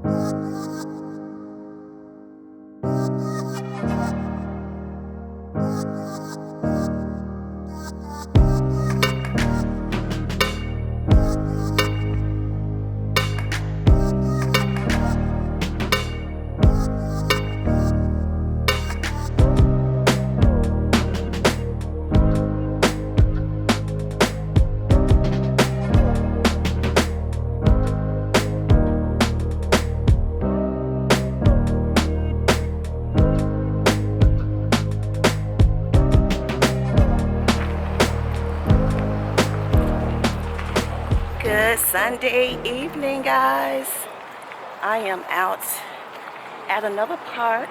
Good Sunday evening, guys. I am out at another park,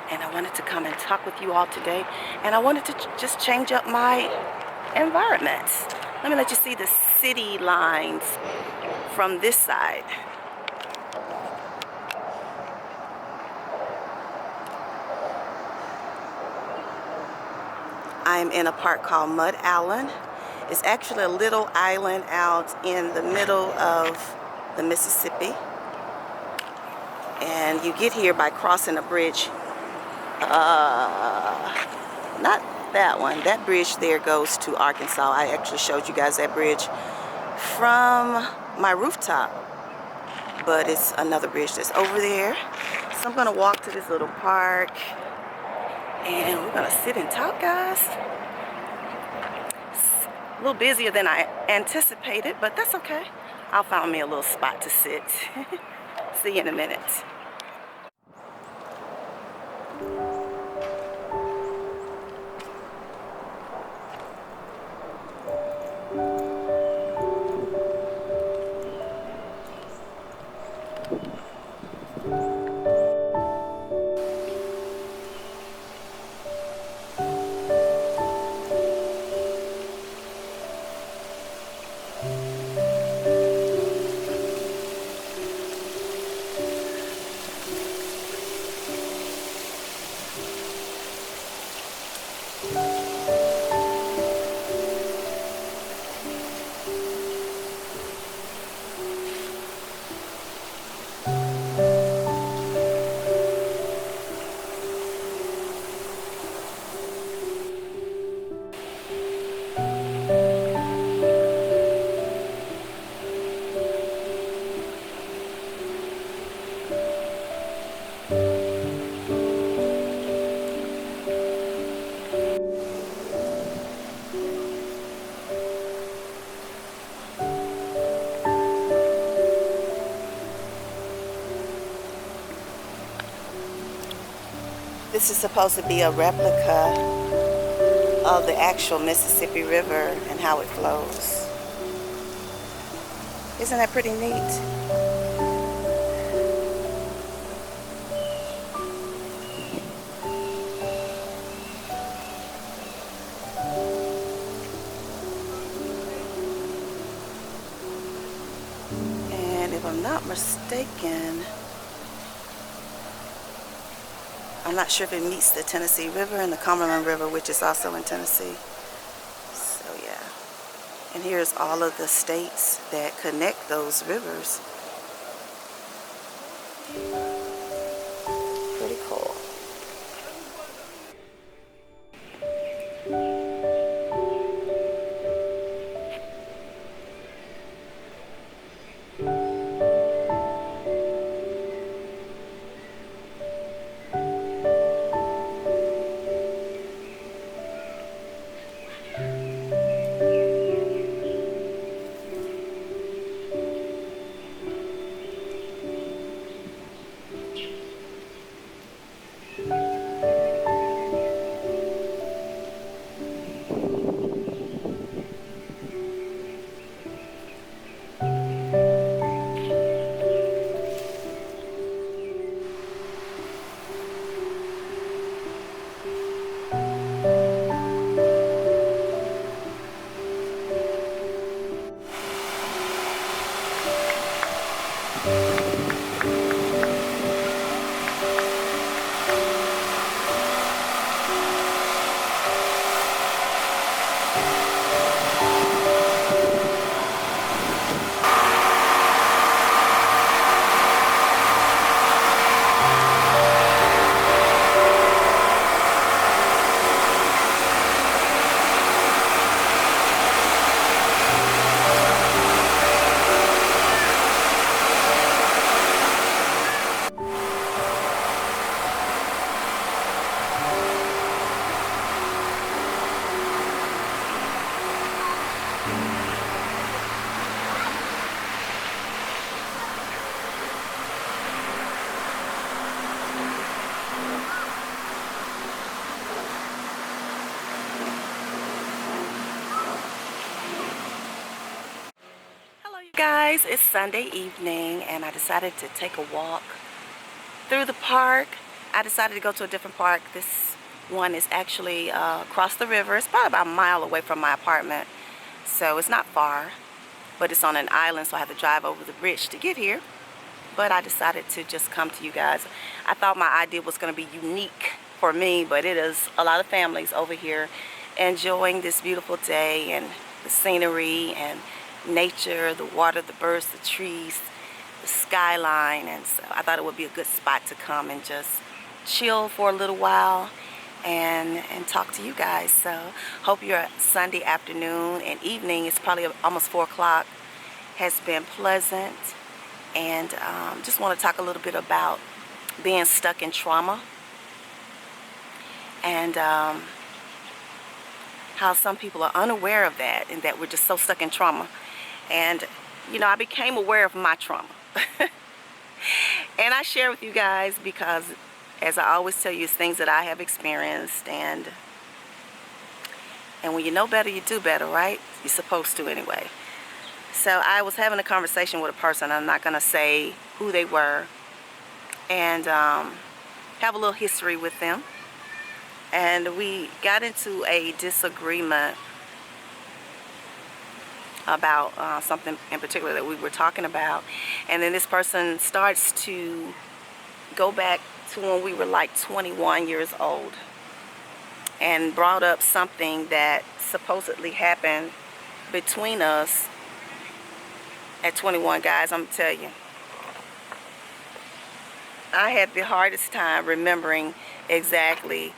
and I wanted to come and talk with you all today, and I wanted to just change up my environment. Let me let you see the city lines from this side. I'm in a park called Mud Island. It's actually a little island out in the middle of the Mississippi. And you get here by crossing a bridge. Not that one. That bridge there goes to Arkansas. I actually showed you guys that bridge from my rooftop. But it's another bridge that's over there. So I'm going to walk to this little park. And we're going to sit and talk, guys. A little busier than I anticipated, but that's okay. I'll find me a little spot to sit. See you in a minute. This is supposed to be a replica of the actual Mississippi River and how it flows. Isn't that pretty neat? And if I'm not mistaken, I'm not sure if it meets the Tennessee River and the Cumberland River, which is also in Tennessee. So yeah. And here's all of the states that connect those rivers. Pretty cool. guys, it's Sunday evening and I decided to take a walk through the park. I decided to go to a different park. This one is actually across the river. It's probably about a mile away from my apartment, so it's not far, but it's on an island, so I have to drive over the bridge to get here. But I decided to just come to you guys. I thought my idea was going to be unique for me, but it is a lot of families over here enjoying this beautiful day and the scenery and nature, the water, the birds, the trees, the skyline. And so I thought it would be a good spot to come and just chill for a little while and talk to you guys. So hope your Sunday afternoon and evening, it's probably almost 4 o'clock, has been pleasant. And just want to talk a little bit about being stuck in trauma and how some people are unaware of that, and that we're just so stuck in trauma. And you know, I became aware of my trauma and I share with you guys because, as I always tell you, it's things that I have experienced, and when you know better, you do better, right? You're supposed to anyway. So I was having a conversation with a person, I'm not going to say who they were, and have a little history with them. And we got into a disagreement about something in particular that we were talking about. And then this person starts to go back to when we were like 21 years old and brought up something that supposedly happened between us at 21. Guys, I'm gonna tell you, I had the hardest time remembering exactly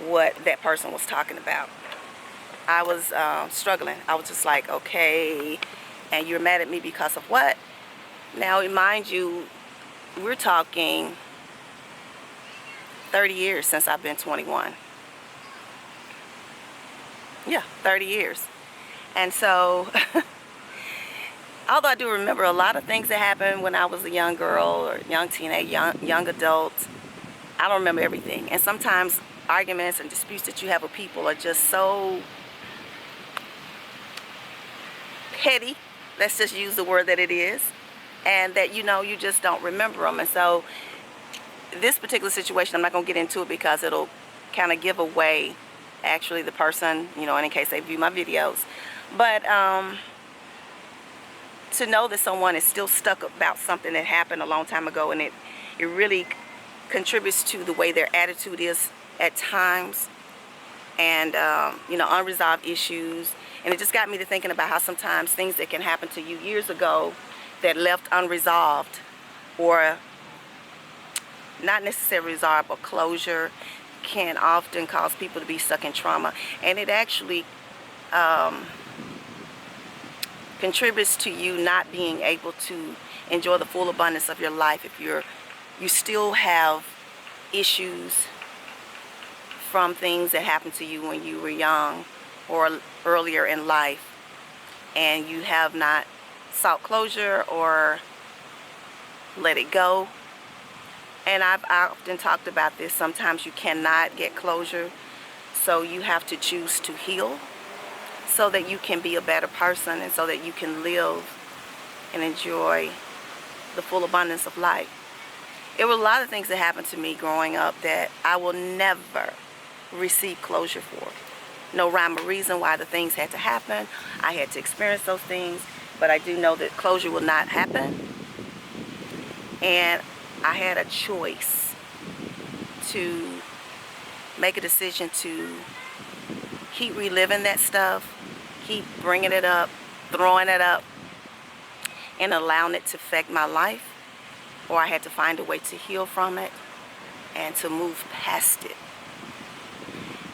what that person was talking about. I was struggling. I was just like, okay, and you're mad at me because of what? Now, mind you, we're talking 30 years since I've been 21. Yeah, 30 years. And so although I do remember a lot of things that happened when I was a young girl or young teenage, young adult, I don't remember everything. And sometimes arguments and disputes that you have with people are just so petty, let's just use the word that it is, and that, you know, you just don't remember them. And so this particular situation, I'm not going to get into it because it'll kind of give away actually the person, you know, in case they view my videos. But to know that someone is still stuck about something that happened a long time ago, and it really contributes to the way their attitude is at times, and you know, unresolved issues. And it just got me to thinking about how sometimes things that can happen to you years ago that left unresolved, or not necessarily resolved, but closure, can often cause people to be stuck in trauma. And it actually contributes to you not being able to enjoy the full abundance of your life if you still have issues from things that happened to you when you were young or earlier in life, and you have not sought closure or let it go. And I've often talked about this. Sometimes you cannot get closure, so you have to choose to heal so that you can be a better person and so that you can live and enjoy the full abundance of life. There were a lot of things that happened to me growing up that I will never receive closure for. No rhyme or reason why the things had to happen. I had to experience those things, but I do know that closure will not happen. And I had a choice to make a decision to keep reliving that stuff, keep bringing it up, throwing it up, and allowing it to affect my life, or I had to find a way to heal from it and to move past it.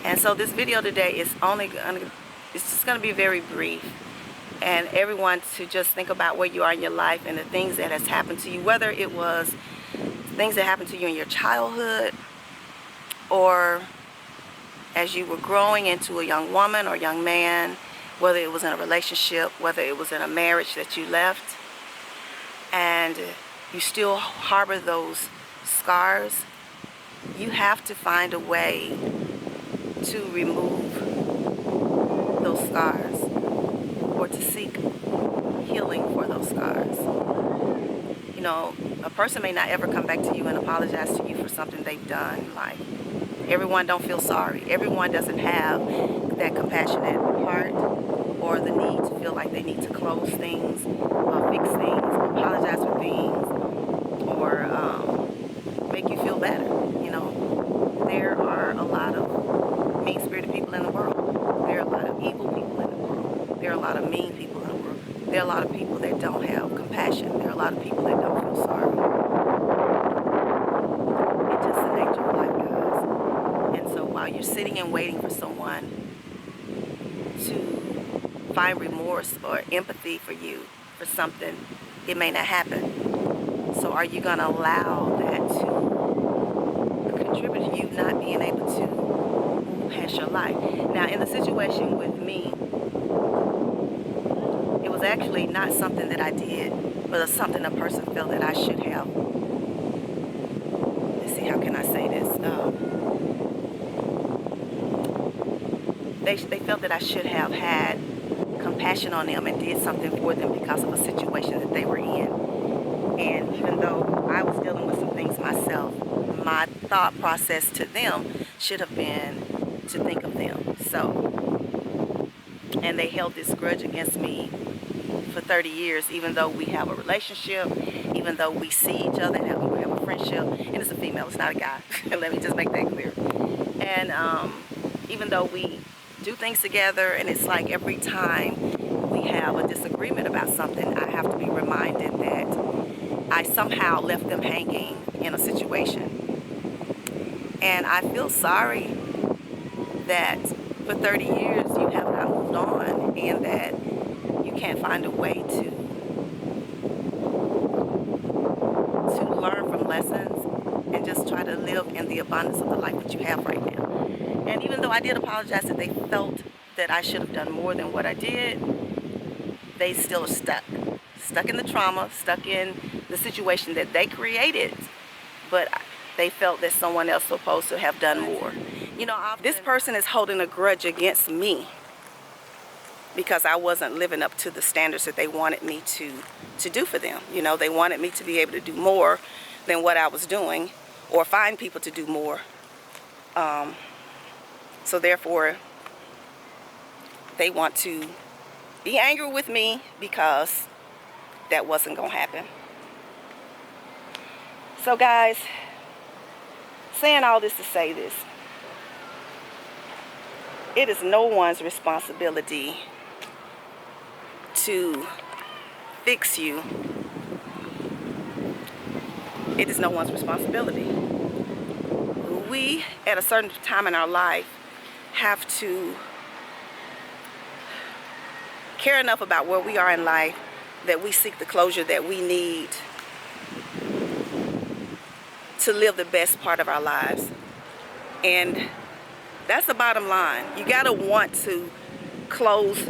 And so this video today is it's just going to be very brief, and everyone to just think about where you are in your life and the things that has happened to you, whether it was things that happened to you in your childhood, or as you were growing into a young woman or young man, whether it was in a relationship, whether it was in a marriage that you left, and you still harbor those scars. You have to find a way to remove those scars, or to seek healing for those scars. You know, a person may not ever come back to you and apologize to you for something they've done. Like, everyone don't feel sorry. Everyone doesn't have that compassionate heart or the need to feel like they need to close things, fix things, apologize for things, or make you feel better. You know, there are a lot of mean-spirited people in the world. There are a lot of evil people in the world. There are a lot of mean people in the world. There are a lot of people that don't have compassion. There are a lot of people that don't feel sorry. It's just the nature of life, guys. And so while you're sitting and waiting for someone to find remorse or empathy for you for something, it may not happen. So are you going to allow that to contribute to you not being able to move past your life? Now, in the situation with me, it was actually not something that I did, but it's something a person felt that I should have. Let's see, how can I say this? They felt that I should have had compassion on them and did something for them because of a situation that they were in. And even though I was dealing with some things myself, my thought process to them should have been to think of them. So, and they held this grudge against me for 30 years, even though we have a relationship, even though we see each other and we have a friendship. And it's a female, it's not a guy. Let me just make that clear. And even though we do things together, and it's like every time we have a disagreement about something, I have to be reminded that I somehow left them hanging in a situation. And I feel sorry that for 30 years you have not moved on, and that you can't find a way to learn from lessons and just try to live in the abundance of the life that you have right now. And even though I did apologize that they felt that I should have done more than what I did, they still are stuck in the trauma, stuck in the situation that they created, but they felt that someone else was supposed to have done more. You know, this person is holding a grudge against me because I wasn't living up to the standards that they wanted me to do for them. You know, they wanted me to be able to do more than what I was doing, or find people to do more. So therefore, they want to be angry with me because that wasn't going to happen. So guys, saying all this to say this, it is no one's responsibility to fix you. It is no one's responsibility. We, at a certain time in our life, have to care enough about where we are in life that we seek the closure that we need to live the best part of our lives. And that's the bottom line. You gotta want to close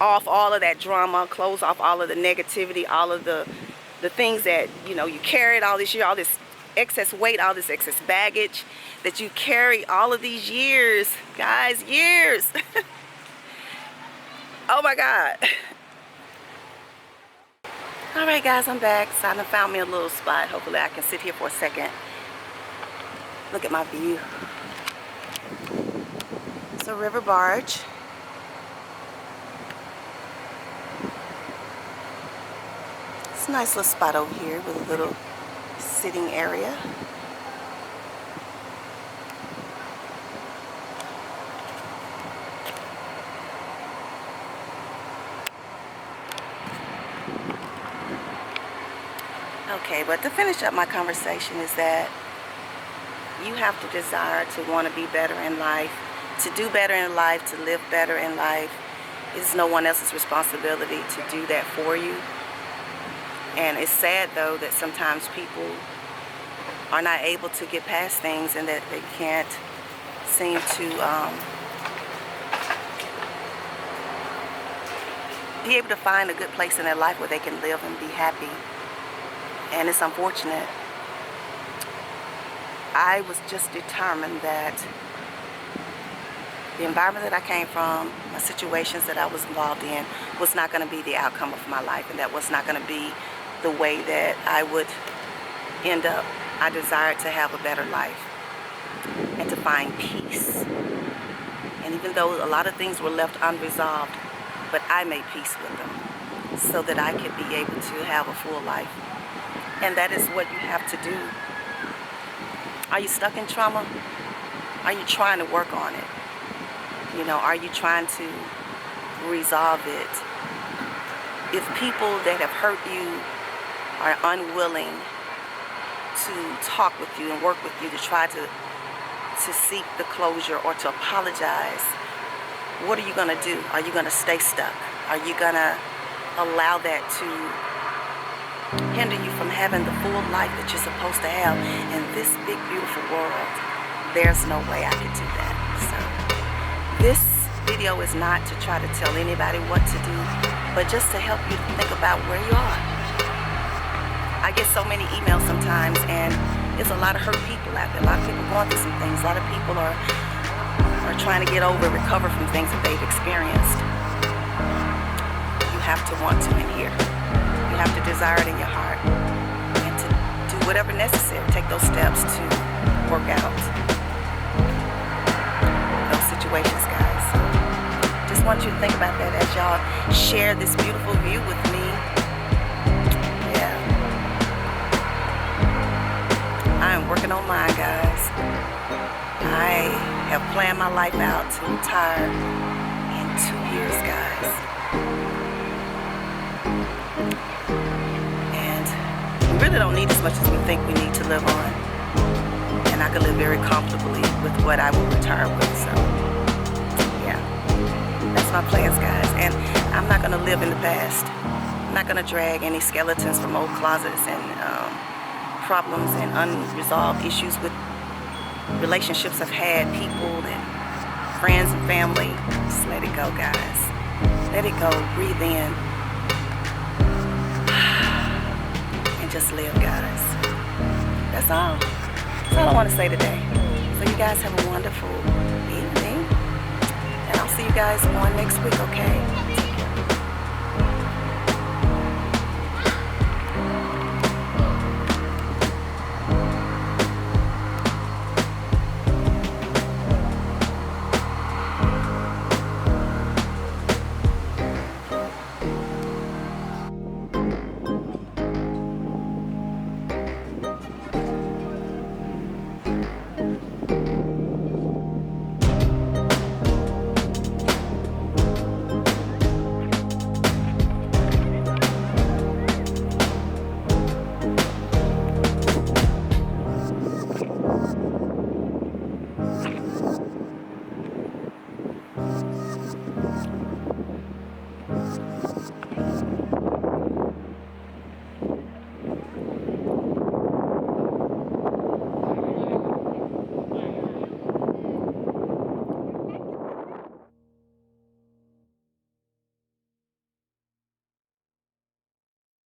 off all of that drama, close off all of the negativity, all of the things that, you know, you carried all this year, all this excess weight, all this excess baggage that you carry all of these years, guys, years. Oh my God. All right, guys, I'm back. So I found me a little spot. Hopefully I can sit here for a second. Look at my view. It's a river barge. It's a nice little spot over here with a little sitting area. Okay, but to finish up my conversation is that you have to desire to want to be better in life, to do better in life, to live better in life. It's no one else's responsibility to do that for you. And it's sad, though, that sometimes people are not able to get past things, and that they can't seem to be able to find a good place in their life where they can live and be happy. And it's unfortunate. I was just determined that the environment that I came from, my situations that I was involved in, was not going to be the outcome of my life, and that was not going to be the way that I would end up. I desired to have a better life and to find peace. And even though a lot of things were left unresolved, but I made peace with them so that I could be able to have a full life. And that is what you have to do. Are you stuck in trauma? Are you trying to work on it? You know, are you trying to resolve it? If people that have hurt you are unwilling to talk with you and work with you to try to seek the closure or to apologize, what are you going to do? Are you going to stay stuck? Are you going to allow that to hinder you from having the full life that you're supposed to have in this big, beautiful world? There's no way I could do that. So this video is not to try to tell anybody what to do, but just to help you to think about where you are. I get so many emails sometimes, and there's a lot of hurt people out there. A lot of people going through some things. A lot of people are trying to get over, recover from things that they've experienced. You have to want to in here. You have to desire it in your heart and to do whatever necessary. Take those steps to work out those situations, guys. Just want you to think about that as y'all share this beautiful view with me. Yeah. I am working on mine, guys. I have planned my life out to retire in 2 years, guys. And we really don't need as much as we think we need to live on. And I can live very comfortably with what I will retire with. So, yeah. That's my plans, guys. And I'm not going to live in the past. I'm not going to drag any skeletons from old closets and problems and unresolved issues with relationships I've had, people and friends and family. Just let it go, guys. Let it go. Breathe in. And just live, guys. That's all. That's all I want to say today. So you guys have a wonderful evening. And I'll see you guys on next week, okay?